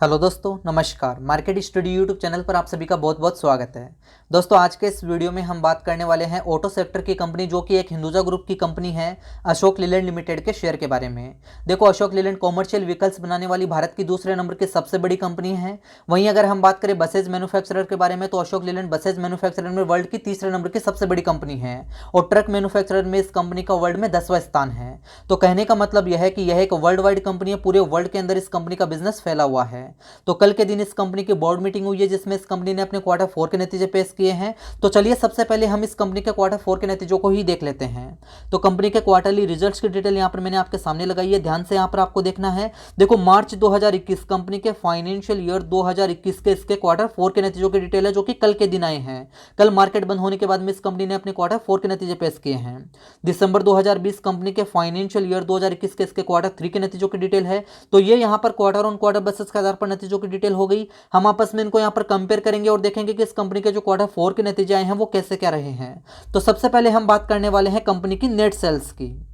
Hello दोस्तों, नमस्कार। Market study YouTube channel पर आप सभी का बहुत बहुत स्वागत है। दोस्तों, आज के इस वीडियो में हम बात करने वाले हैं ऑटो सेक्टर की कंपनी जो कि एक हिंदुजा ग्रुप की कंपनी है, अशोक लीलैंड लिमिटेड के शेयर के बारे में। देखो, अशोक लीलैंड कॉमर्शियल व्हीकल्स बनाने वाली भारत की दूसरे नंबर की सबसे बड़ी कंपनी है। वहीं अगर हम बात करें बसेज मैन्युफैक्चरर के बारे में, तो अशोक लीलैंड बसेज मैन्युफैक्चरर में वर्ल्ड की तीसरे नंबर की सबसे बड़ी कंपनी है और ट्रक मैन्युफैक्चरर में इस कंपनी का वर्ल्ड में 10वां स्थान है। तो कहने का मतलब यह है कि यह एक वर्ल्ड वाइड कंपनी है, पूरे वर्ल्ड के अंदर इस कंपनी का बिजनेस फैला हुआ है। तो कल के दिन इस कंपनी की बोर्ड मीटिंग हुई है जिसमें इस कंपनी ने अपने क्वार्टर 4 के नतीजे पेश किए हैं। तो चलिए सबसे पहले हम इस कंपनी के क्वार्टर 4 के नतीजों को ही देख लेते हैं। तो कंपनी के क्वार्टरली रिजल्ट्स की डिटेल यहां पर मैंने आपके सामने लगाई है, ध्यान से यहां पर आपको देखना है। देखो, मार्च 2021 कंपनी के फाइनेंशियल ईयर 2021 के इसके क्वार्टर 4 के नतीजों की डिटेल है जो कि कल के दिन आए हैं। कल मार्केट बंद होने के बाद में इस कंपनी ने अपने क्वार्टर 4 के नतीजे पेश किए हैं। दिसंबर 2020 कंपनी के फाइनेंशियल ईयर 2021 के इसके क्वार्टर 3 के नतीजों की डिटेल है। तो ये यहां पर क्वार्टर ऑन क्वार्टर बेसिस के आधार पर नतीजों की डिटेल हो गई। हम आपस में इनको यहां पर कंपेयर करेंगे और देखेंगे कि इस कंपनी के जो क्वार्टर 4 के नतीजे आए हैं वो कैसे क्या रहे हैं। तो सबसे पहले हम बात करने वाले हैं कंपनी की नेट सेल्स की।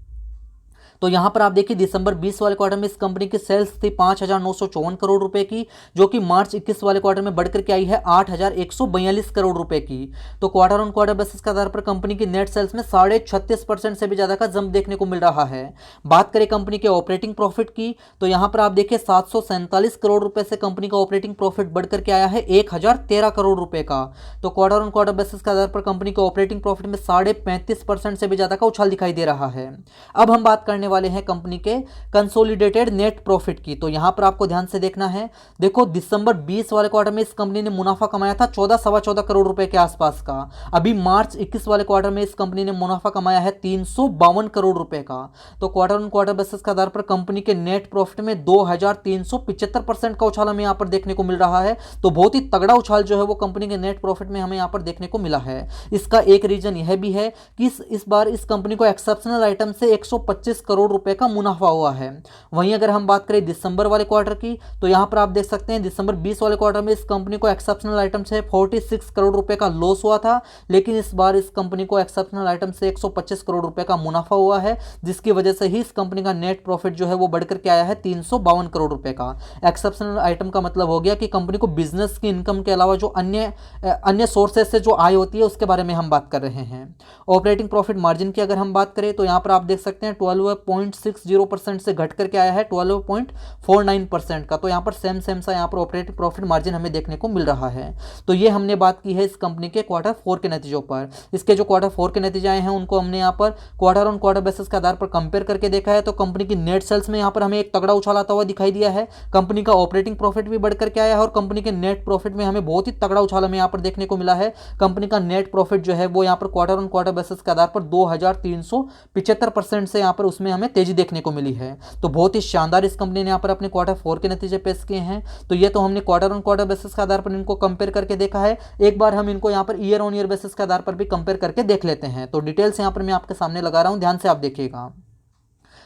तो यहां पर आप देखिए, दिसंबर 20 वाले क्वार्टर में इस कंपनी की सेल्स थी 5,954 करोड़ रुपए की, जो कि मार्च 21 वाले क्वार्टर में बढ़कर के आई है 8,142 करोड़ रुपए की। तो क्वार्टर ऑन क्वार्टर बेसिस के आधार पर कंपनी की नेट सेल्स में 36.5% से भी ज्यादा का जंप देखने को मिल रहा है। बात करें कंपनी के ऑपरेटिंग प्रॉफिट की, तो यहां पर आप देखिए 747 करोड़ रुपए से कंपनी का ऑपरेटिंग प्रॉफिट बढ़कर के आया है 1,013 करोड़ रुपए का। तो क्वार्टर ऑन क्वार्टर बेसिस के आधार पर कंपनी के ऑपरेटिंग प्रॉफिट में 35.5% से भी ज्यादा का उछाल दिखाई दे रहा है। अब हम बात करने वाले हैं कंपनी के कंसोलिडेटेड नेट प्रॉफिट की। तो यहां पर आपको ध्यान से देखना है। देखो, दिसंबर 20 वाले क्वार्टर में इस कंपनी ने मुनाफा कमाया था 14 करोड़ रुपए के आसपास का। अभी मार्च 21 वाले क्वार्टर में इस कंपनी ने मुनाफा कमाया है 352 करोड़ रुपए का। तो क्वार्टर ऑन क्वार्टर बेसिस के आधार पर कंपनी के नेट प्रॉफिट में 2375% का उछाल हमें यहां पर देखने को मिल रहा है। तो बहुत ही तगड़ा उछाल जो है वो कंपनी के नेट प्रॉफिट में हमें यहां पर देखने को मिला है। इसका एक रीजन यह भी है कि इस बार इस कंपनी को एक्सेप्शनल आइटम से 125 करोड़ रुपए का मुनाफा हुआ है। वहीं अगर हम बात करें दिसंबर वाले क्वार्टर की, तो यहां पर आप देख सकते हैं दिसंबर 20 वाले क्वार्टर में इस कंपनी को एक्सेप्शनल आइटम से 46 करोड़ रुपए का लॉस हुआ था, लेकिन इस बार इस कंपनी को एक्सेप्शनल आइटम से 125 करोड़ रुपए का मुनाफा हुआ है, जिसकी वजह से ही इस कंपनी का नेट प्रॉफिट जो है वो बढ़कर के आया है 352 करोड़ रुपए का। एक्सेप्शनल आइटम का मतलब हो गया कि कंपनी को बिजनेस की इनकम के अलावा जो अन्य सोर्सेस से जो आय होती है उसके बारे में हम बात कर रहे हैं। ऑपरेटिंग प्रॉफिट मार्जिन की अगर हम बात करें, तो यहां पर आप देख सकते हैं 12.60% से घट करके आया है 12.49% का। तो यहां पर सेम सा यहां पर ऑपरेटिंग प्रॉफिट मार्जिन हमें देखने को मिल रहा है। तो ये हमने बात की है इस कंपनी के क्वार्टर 4 के नतीजों पर। इसके जो क्वार्टर 4 के नतीजे आए हैं उनको हमने यहां पर क्वार्टर ऑन क्वार्टर बेसिस के आधार पर कंपेयर करके देखा है। तो कंपनी की नेट सेल्स में यहां पर हमें एक तगड़ा उछाल आता हुआ दिखाई दिया है। कंपनी का ऑपरेटिंग प्रॉफिट भी बढ़कर के आया है और कंपनी के नेट प्रॉफिट में हमें बहुत ही तगड़ा उछाल हमें यहां पर देखने को मिला है। कंपनी का नेट प्रॉफिट जो है वो यहां पर क्वार्टर ऑन क्वार्टर बेसिस के आधार पर 2375% से यहां पर उसमें हमें तेजी देखने को मिली है। तो बहुत ही शानदार इस कंपनी ने यहां पर अपने क्वार्टर 4 के नतीजे पेश किए हैं। तो ये तो हमने क्वार्टर ऑन क्वार्टर बेसिस के आधार पर इनको कंपेयर करके देखा है। एक बार हम इनको यहां per year on year basis के आधार पर भी कंपेयर करके देख लेते हैं। तो डिटेल्स यहां पर मैं आपके सामने लगा रहा हूं, ध्यान से आप देखिएगा।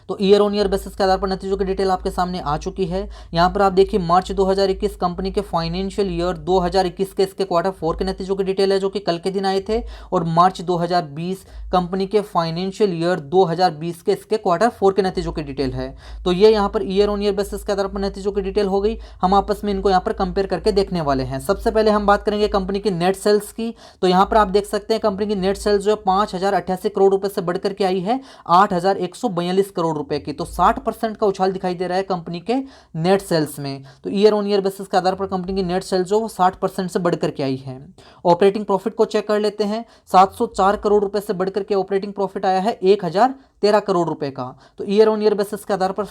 तो ईयर ऑन ईयर बेसिस के आधार पर नतीजों की डिटेल आपके सामने आ चुकी है। यहां पर आप देखिए मार्च 2021 कंपनी के फाइनेंशियल ईयर 2021 के इसके क्वार्टर 4 के नतीजों की डिटेल है जो कि कल के दिन आए थे, और मार्च 2020 कंपनी के फाइनेंशियल ईयर 2020 के इसके क्वार्टर 4 के नतीजों की डिटेल है। तो ये यहां per year on year basis के आधार पर नतीजों की डिटेल हो गई। हम आपस में इनको यहां पर कंपेयर करके देखने वाले हैं। सबसे पहले हम बात करेंगे कंपनी की नेट सेल्स की। तो यहां पर आप देख सकते हैं कंपनी की नेट सेल्स जो है 5,088 करोड़ रुपए से बढ़कर के आई है 8,142 करोड़ रुपए की। तो 60% का उछाल दिखाई दे रहा है कंपनी के नेट सेल्स में। तो ईयर ऑन ईयर बेसिस के आधार पर कंपनी की नेट सेल्स जो 60% से बढ़कर के आई है। ऑपरेटिंग प्रॉफिट को चेक कर लेते हैं। 704 करोड़ रुपए से बढ़कर के ऑपरेटिंग प्रॉफिट आया है 1,013 करोड़ रुपए का। तो ईयर ऑन ईयर बेसिस के आधार पर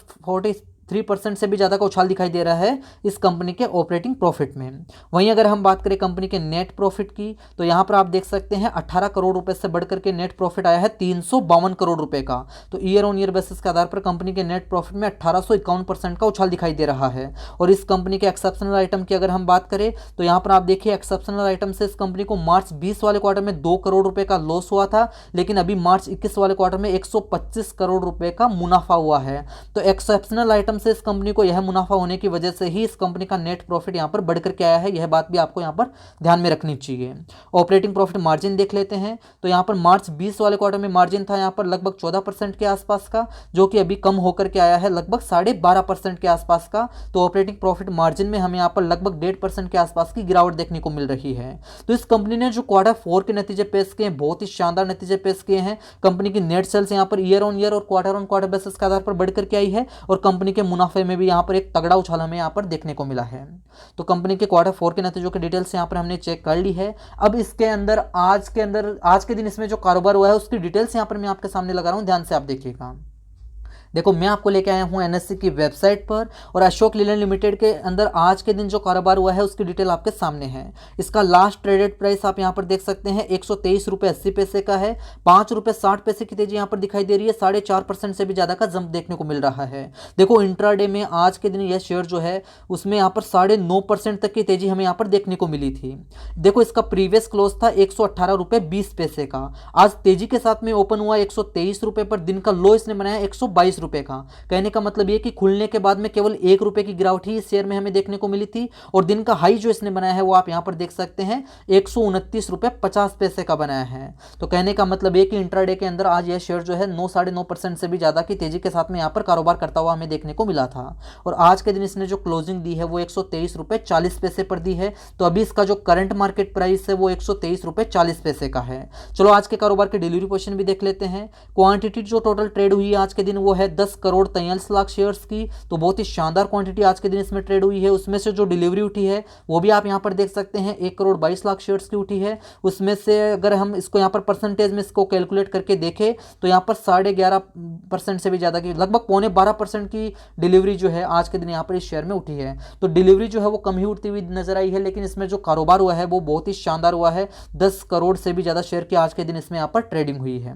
3% से भी ज़्यादा का उछाल दिखाई दे रहा है इस कंपनी के ऑपरेटिंग प्रॉफिट में। वहीं अगर हम बात करें कंपनी के नेट प्रॉफिट की, तो यहाँ पर आप देख सकते हैं 18 करोड़ रुपए से बढ़कर के नेट प्रॉफिट आया है 352 करोड़ रुपए का। तो ईयर ऑन ईयर बेसिस के आधार पर कंपनी के नेट प्रॉफिट में 1851% का उछाल दिखाई दे रहा है। और इस कंपनी के एक्सेप्शनल आइटम की अगर हम बात करें, तो यहाँ पर आप देखिए एक्सेप्शनल आइटम से इस कंपनी को मार्च 20 वाले क्वार्टर में 2 करोड़ रुपए का लॉस हुआ था, लेकिन अभी मार्च 21 वाले क्वार्टर में 125 करोड़ रुपए का मुनाफा हुआ है। तो एक्सेप्शनल आइटम टर्म से इस कंपनी को यह मुनाफा होने की वजह से ही इस कंपनी का नेट प्रॉफिट यहाँ पर बढ़कर के आया है, यह बात भी आपको यहाँ पर ध्यान में रखनी चाहिए। ऑपरेटिंग प्रॉफिट मार्जिन देख लेते हैं, तो यहाँ पर मार्च 20 वाले क्वार्टर में मार्जिन था यहाँ पर लगभग 14% के आसपास का, जो कि अभी कम होकर के आया है लगभग 12.5% के आसपास का। तो ऑपरेटिंग प्रॉफिट मार्जिन में हमें यहाँ पर लगभग 1.5% के आसपास की गिरावट देखने को मिल रही है। तो इस कंपनी ने जो Q4 के नतीजे पेश किए हैं, बहुत ही शानदार नतीजे पेश किए हैं। कंपनी की नेट सेल्स यहाँ पर ईयर ऑन ईयर और क्वार्टर ऑन क्वार्टर बेसिस के आधार पर बढ़कर के आई है, और कंपनी के मुनाफे में भी यहाँ पर एक तगड़ा उछाल हमें यहाँ पर देखने को मिला है। तो कंपनी के Q4 के नतीजों की डिटेल्स यहाँ पर हमने चेक कर ली है। अब इसके अंदर आज के दिन इसमें जो कारोबार हुआ है उसकी डिटेल्स यहाँ पर मैं आपके सामने लगा रहा हूँ, ध्यान से आप देखिएगा। देखो, मैं आपको लेके आया हूं एनएससी की वेबसाइट पर, और अशोक लीलैंड लिमिटेड के अंदर आज के दिन जो कारोबार हुआ है उसकी डिटेल आपके सामने है। इसका लास्ट ट्रेडेड प्राइस आप यहां पर देख सकते हैं 123.80 का है। 5.60 की तेजी यहां पर दिखाई दे रही है। 4.5% से भी ज्यादा का जंप देखने को मिल रहा है। देखो, इंट्राडे में आज के दिन यह शेयर जो है उसमें यहाँ पर 9.5% तक की तेजी हमें यहाँ पर देखने को मिली थी। देखो, इसका प्रीवियस क्लोज था 118.20 का। आज तेजी के साथ में ओपन हुआ 123 रुपए पर। दिन का लो इसने बनाया 122 रुपए का। कहने का मतलब ये कि खुलने के बाद में केवल 1 रुपए की गिरावट ही इस शेयर में हमें देखने को मिली थी, और दिन का हाई जो इसने बनाया है वो आप यहां पर देख सकते हैं 129.50 का बनाया है। तो कहने का मतलब ये कि इंट्राडे के अंदर आज यह शेयर जो है 9-9.5% से भी ज्यादा की तेजी के साथ में यहां पर कारोबार करता हुआ हमें देखने को मिला था। और आज के दिन इसने जो क्लोजिंग दी है वो 123.40 पर दी है। तो अभी इसका जो करंट मार्केट प्राइस है वो 123.40 का है। चलो, आज के कारोबार के डिलीवरी पोजीशन भी देख लेते हैं। क्वांटिटी जो टोटल ट्रेड हुई है आज के दिन वो है 10,43,00,000 शेयर्स की। तो बहुत ही शानदार क्वांटिटी आज के दिन इसमें ट्रेड हुई है। उसमें से जो डिलीवरी उठी है वो भी आप यहां पर देख सकते हैं 1,22,00,000 शेयर्स की उठी है। उसमें से अगर हम इसको यहां पर परसेंटेज में इसको कैलकुलेट करके देखें तो यहां पर 11.5% से भी ज्यादा की, लगभग 12% की डिलीवरी जो है आज के दिन यहां पर इस शेयर में उठी है। तो डिलीवरी जो है वो कम ही उठती हुई नजर आई है, लेकिन इसमें जो कारोबार हुआ है वो बहुत ही शानदार हुआ है। 10 करोड़ से भी ज्यादा शेयर की आज के दिन इसमें यहां पर ट्रेडिंग हुई है।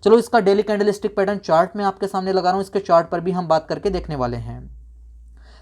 चलो, इसका डेली कैंडलस्टिक पैटर्न चार्ट में आपके सामने लगा रहा हूं, इसके चार्ट पर भी हम बात करके देखने वाले हैं।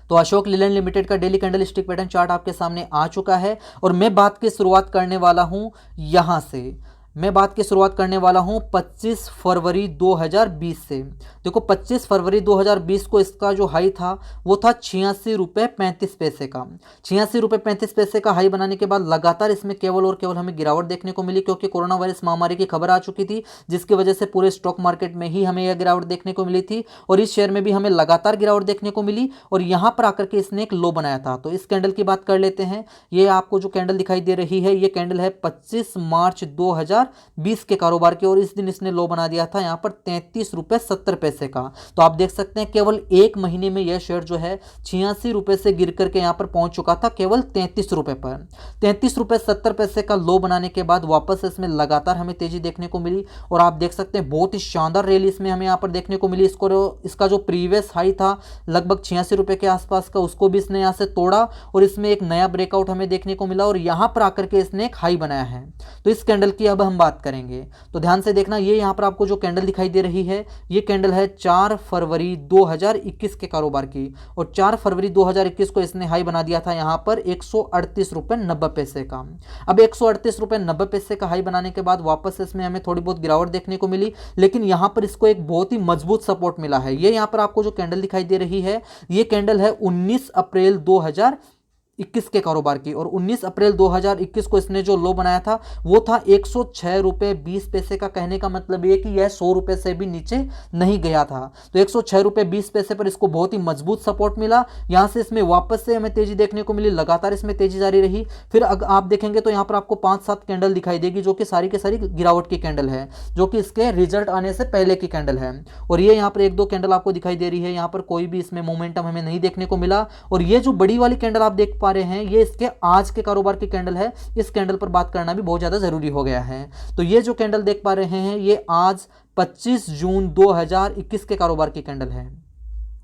तो अशोक लीलैंड लिमिटेड का डेली कैंडलस्टिक पैटर्न चार्ट आपके सामने आ चुका है, और मैं बात की शुरुआत करने वाला हूं यहां से। मैं बात की शुरुआत करने वाला हूं 25 फरवरी 2020 से। देखो, 25 फरवरी 2020 को इसका जो हाई था वो था 86.35 का। 86.35 का हाई बनाने के बाद लगातार इसमें केवल और केवल हमें गिरावट देखने को मिली, क्योंकि कोरोना वायरस महामारी की खबर आ चुकी थी, जिसकी वजह से पूरे स्टॉक मार्केट में ही हमें यह गिरावट देखने को मिली थी, और इस शेयर में भी हमें लगातार गिरावट देखने को मिली, और यहां पर आकर के इसने एक लो बनाया था। तो इस कैंडल की बात कर लेते हैं। ये आपको जो कैंडल दिखाई दे रही है ये कैंडल है 25 मार्च 2020 के कारोबार की, और इस दिन इसने लो बना दिया था यहां पर 33.70 का। तो आप देख सकते हैं केवल एक महीने में यह शेयर जो है 86 रुपए से गिर करके यहां पर पहुंच चुका था केवल 33 रुपए पर। 33.70 का लो बनाने के बाद वापस इसमें लगातार हमें तेजी देखने को मिली, और आप देख सकते हैं बहुत ही शानदार रैली इसमें हमें यहां पर देखने को मिली। इसका जो प्रीवियस हाई था लगभग 86 रुपए के आसपास का, उसको भी इसने यहां से तोड़ा, और इसमें एक नया ब्रेकआउट हमें देखने को मिला, और यहां पर आकर के इसने एक हाई बनाया है। तो इस कैंडल की अब हम बात करेंगे, तो ध्यान से देखना। ये यहां पर आपको जो कैंडल दिखाई दे रही है ये कैंडल है 4 फरवरी 2021 के कारोबार की, और 4 फरवरी 2021 को इसने हाई बना दिया था यहां पर 138.90 का। अब 138.90 का हाई बनाने के बाद वापस इसमें हमें थोड़ी बहुत गिरावट देखने को मिली, लेकिन यहां पर इसको एक बहुत ही मजबूत सपोर्ट मिला है। ये यहां पर आपको जो कैंडल दिखाई दे रही है ये कैंडल है 19 अप्रैल 2021 के कारोबार की, और 19 अप्रैल 2021 को इसने जो लो बनाया था वो था 106.20 का। कहने का मतलब ये कि यह 100 रुपए से भी नीचे नहीं गया था। तो 106.20 पर इसको बहुत ही मजबूत सपोर्ट मिला। यहां से इसमें वापस से हमें तेजी देखने को मिली, लगातार इसमें तेजी जारी रही। फिर आप देखेंगे तो यहां पर आपको 5-7 कैंडल दिखाई देगी जो कि सारी के सारी गिरावट की कैंडल है, जो कि इसके रिजल्ट आने से पहले की कैंडल है। और ये यहां पर 1-2 कैंडल आपको दिखाई दे रही है, यहां पर कोई भी इसमें मोमेंटम हमें नहीं देखने को मिला। और ये जो बड़ी वाली कैंडल आप देख पा रहे हैं ये इसके आज के कारोबार की कैंडल है। इस कैंडल पर बात करना भी बहुत ज्यादा जरूरी हो गया है। तो ये जो कैंडल देख पा रहे हैं ये आज 25 जून 2021 के कारोबार की कैंडल है,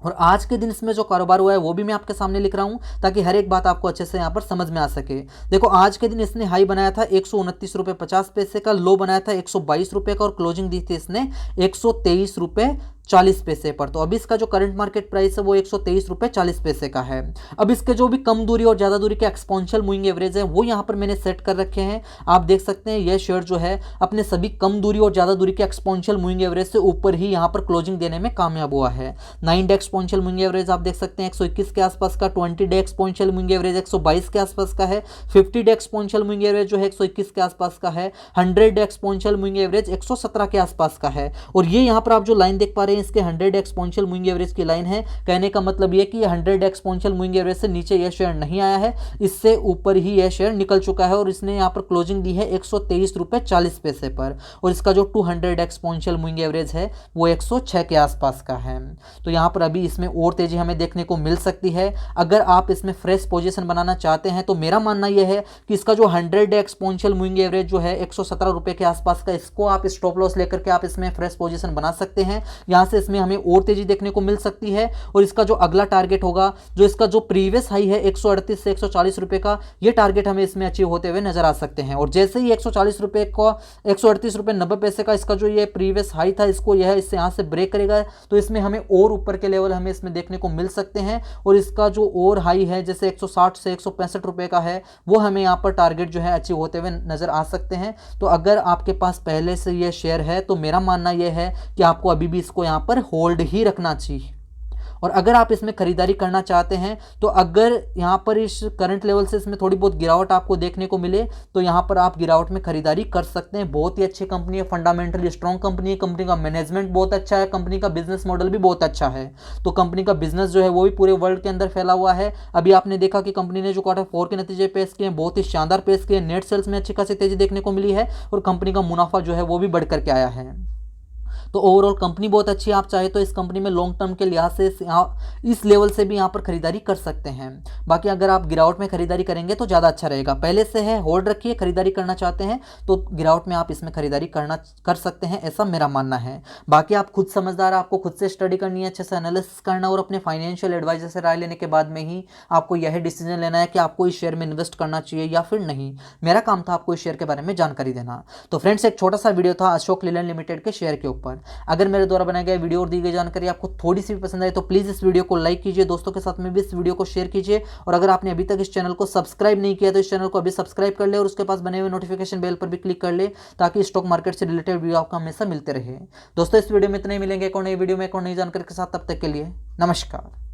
और आज के दिन इसमें जो कारोबार हुआ है वो भी मैं आपके सामने लिख रहा हूं ताकि हर एक बात आपको अच्छे से यहां पर समझ में आ सके। देखो, आज के दिन इसने हाई बनाया था 129.50 का, लो बनाया था 122 रुपए का, और क्लोजिंग दी थी इसने 123 40 पैसे पर। तो अभी इसका जो करंट मार्केट प्राइस है वो 123 रुपये 40 पैसे का है। अब इसके जो भी कम दूरी और ज़्यादा दूरी के एक्सपोनेंशियल मूविंग एवरेज है वो यहाँ पर मैंने सेट कर रखे हैं। आप देख सकते हैं ये शेयर जो है अपने सभी कम दूरी और ज़्यादा दूरी के एक्सपोनेंशियल मूविंग एवरेज से ऊपर ही यहाँ पर क्लोजिंग देने में कामयाब हुआ है। 9 डे एक्सपोनेंशियल मूविंग एवरेज आप देख सकते हैं 121 के आसपास का, 20 डे एक्सपोनेंशियल मूविंग एवरेज 122 के आसपास का है, 50 डे एक्सपोनेंशियल मूविंग एवरेज जो है 121 के आसपास का है, 100 डे एक्सपोनेंशियल मूविंग एवरेज 117 के आसपास का है। और ये यहाँ पर आप जो लाइन देख पा रहे हैं इसके 100 डे एक्सपोनेंशियल मूविंग एवरेज की लाइन है। कहने का मतलब ये कि 100 डे एक्सपोनेंशियल मूविंग एवरेज से नीचे यह शेयर नहीं आया है, इससे ऊपर ही यह शेयर निकल चुका है और इसने यहाँ पर क्लोजिंग दी है 123 रुपये 40 पैसे पर। और इसका जो 200 एक्सपोनेंशियल मूविंग एवरेज है वो 106 के आसपास का है। तो यहाँ पर अभी इसमें और तेजी हमें देखने को मिल सकती है। अगर आप इसमें फ्रेश पोजीशन बनाना चाहते हैं तो मेरा मानना यह है कि इसका जो 100 डे एक्सपोनेंशियल मूविंग एवरेज जो है 117 रुपये के आसपास का, इसको आप स्टॉप लॉस लेकर के आप इसमें फ्रेश पोजीशन बना सकते हैं। यहाँ से इसमें हमें और तेजी देखने को मिल सकती है। और इसका जो अगला टारगेट होगा, जो इसका जो प्रीवियस हाई है 138 से 140 रुपये का, ये टारगेट हमें इसमें अचीव होते हुए नजर आ सकते हैं। और जैसे ही 140 रुपये को 138 रुपये 90 पैसे का इसका जो ये प्रीवियस हाई था, इसको यह इससे यहाँ से ब्रेक करेगा तो इसमें हमें और ऊपर के लेवल हमें इसमें देखने को मिल सकते हैं। और इसका जो और हाई है जैसे 160 से 165 रुपये का है, वो हमें यहाँ पर टारगेट जो है अचीव होते हुए नजर आ सकते हैं। तो अगर आपके पास पहले से ये शेयर है तो मेरा मानना यह है कि आपको अभी भी इसको यहाँ पर होल्ड ही रखना चाहिए। और अगर आप इसमें खरीदारी करना चाहते हैं तो अगर यहाँ पर इस करंट लेवल से इसमें थोड़ी बहुत गिरावट आपको देखने को मिले तो यहाँ पर आप गिरावट में खरीदारी कर सकते हैं। बहुत ही अच्छी कंपनी है, फंडामेंटली स्ट्रॉन्ग कंपनी है, कंपनी का मैनेजमेंट बहुत अच्छा है, कंपनी का बिजनेस मॉडल भी बहुत अच्छा है। तो कंपनी का बिजनेस जो है वो भी पूरे वर्ल्ड के अंदर फैला हुआ है। अभी आपने देखा कि कंपनी ने जो Q4 के नतीजे पेश किए हैं बहुत ही शानदार पेश किए, नेट सेल्स में अच्छी खासी तेजी देखने को मिली है और कंपनी का मुनाफा जो है वो भी बढ़ करके आया है। तो ओवरऑल कंपनी बहुत अच्छी है। आप चाहे तो इस कंपनी में लॉन्ग टर्म के लिहाज से इस लेवल से भी यहाँ पर खरीदारी कर सकते हैं। बाकी अगर आप गिरावट में खरीदारी करेंगे तो ज़्यादा अच्छा रहेगा। पहले से है होल्ड रखिए, खरीदारी करना चाहते हैं तो गिरावट में आप इसमें खरीदारी कर सकते हैं, ऐसा मेरा मानना है। बाकी आप खुद समझदार, आपको खुद से स्टडी करनी है, अच्छे से एनालिसिस करना और अपने फाइनेंशियल एडवाइजर से राय लेने के बाद में ही आपको यह डिसीजन लेना है कि आपको इस शेयर में इन्वेस्ट करना चाहिए या फिर नहीं। मेरा काम था आपको इस शेयर के बारे में जानकारी देना। तो फ्रेंड्स, एक छोटा सा वीडियो था अशोक लीलैंड लिमिटेड के शेयर के ऊपर। अगर मेरे द्वारा बनाया गया वीडियो और दी गई जानकारी आपको थोड़ी सी भी पसंद आए तो प्लीज़ इस वीडियो को लाइक कीजिए, दोस्तों के साथ में भी इस वीडियो को शेयर कीजिए। और अगर आपने अभी तक इस चैनल को सब्सक्राइब नहीं किया तो इस चैनल को अभी सब्सक्राइब कर ले और उसके पास बने हुए नोटिफिकेशन बेल पर भी क्लिक कर ले ताकि स्टॉक मार्केट से रिलेटेड वीडियो आपको हमेशा मिलते रहे। दोस्तों, इस वीडियो में इतना ही, मिलेंगे एक और नई वीडियो में एक और नई जानकारी के साथ। तब तक के लिए नमस्कार।